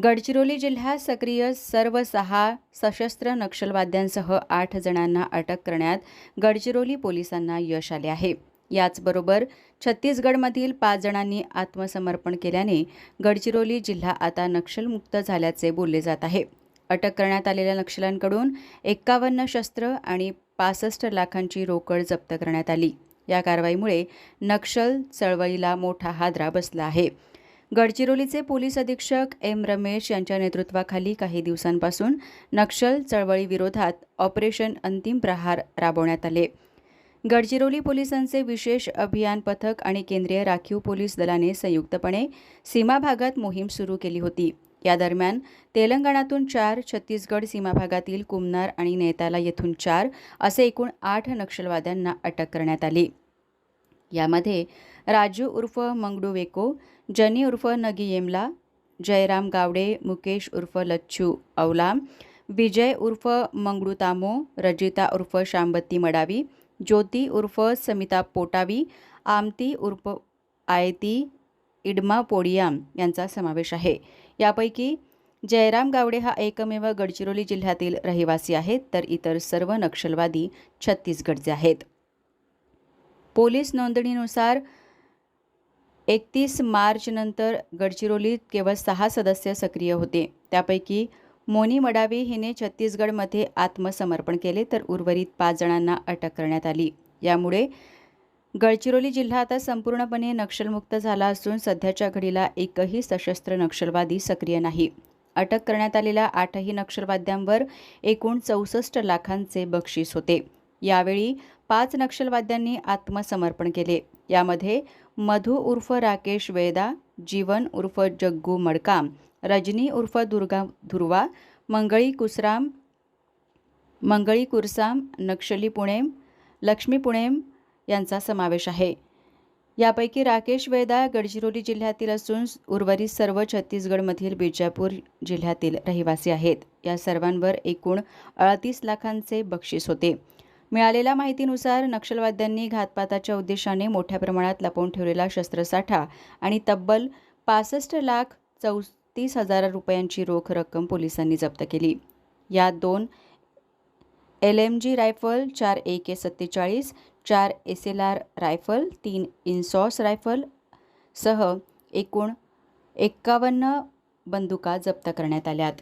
गडचिरोली जिल्ह्यात सक्रिय सर्व 6 सशस्त्र नक्षलवाद्यांसह 8 जणांना अटक करण्यात गडचिरोली पोलिसांना यश आले आहे। याचबरोबर छत्तीसगडमधील 5 जणांनी आत्मसमर्पण केल्याने गडचिरोली जिल्हा आता नक्षलमुक्त झाल्याचे बोलले जात आहे। अटक करण्यात आलेल्या नक्षल्यांकडून 51 शस्त्र आणि 65 लाखांची रोकड जप्त करण्यात आली। या कारवाईमुळे नक्षल चळवळीला मोठा हादरा बसला आहे। गडचिरोलीचे पोलीस अधीक्षक एम रमेश यांच्या नेतृत्वाखाली काही दिवसांपासून नक्षल चळवळीविरोधात ऑपरेशन अंतिम प्रहार राबवण्यात आले। गडचिरोली पोलिसांचे विशेष अभियान पथक आणि केंद्रीय राखीव पोलीस दलाने संयुक्तपणे सीमा भागात मोहीम सुरू केली होती। या दरम्यान तेलंगणातून 4, छत्तीसगड सीमा भागातील कुमनार आणि नेताला येथून 4 असे एकूण 8 नक्षलवाद्यांना अटक करण्यात आली। यामध्ये राजू उर्फ मंगडू वेको, जनी उर्फ नगी येमला, जयराम गावडे, मुकेश उर्फ लच्छू अवलाम, विजय उर्फ मंगडू तामो, रजिता उर्फ शांबती मडावी, ज्योती उर्फ समिता पोटावी, आमती उर्फ आयती इडमा पोडियाम यांचा समावेश आहे। यापैकी जयराम गावडे हा एकमेव गडचिरोली जिल्ह्यातील रहिवासी आहेत, तर इतर सर्व नक्षलवादी छत्तीसगडचे आहेत। पोलीस नोंदणीनुसार 31 मार्च नंतर गडचिरोलीत केवळ 6 सदस्य सक्रिय होते। त्यापैकी मोनी मडावी हिने छत्तीसगडमध्ये आत्मसमर्पण केले, तर उर्वरित 5 जणांना अटक करण्यात आली। यामुळे गडचिरोली जिल्हा आता संपूर्णपणे नक्षलमुक्त झाला असून सध्याच्या घडीला एकही सशस्त्र नक्षलवादी सक्रिय नाही। अटक करण्यात आलेल्या 8ही नक्षलवाद्यांवर एकूण 64 लाखांचे बक्षीस होते। यावेळी 5 नक्षलवाद्यांनी आत्मसमर्पण केले। यामध्ये मधु उर्फ राकेश वेदा, जीवन उर्फ जग्गू मडकाम, रजनी उर्फ दुर्गा धुर्वा, मंगळी कुरसाम, नक्षली पुणेम, लक्ष्मी पुणेम यांचा समावेश आहे। यापैकी राकेश वेदा गडचिरोली जिल्ह्यातील असून उर्वरित सर्व छत्तीसगडमधील बिजापूर जिल्ह्यातील रहिवासी आहेत। या सर्वांवर एकूण 38 लाखांचे बक्षीस होते। मिळालेल्या माहितीनुसार नक्षलवाद्यांनी घातपाताच्या उद्देशाने मोठ्या प्रमाणात लपवून ठेवलेला शस्त्रसाठा आणि तब्बल 65,34,000 रुपयांची रोख रक्कम पोलिसांनी जप्त केली। यात 2 LMG rifle, 4 AK-47, 4 SLR rifle, 3 INSAS rifle सह एकूण 51 बंदुका जप्त करण्यात आल्यात।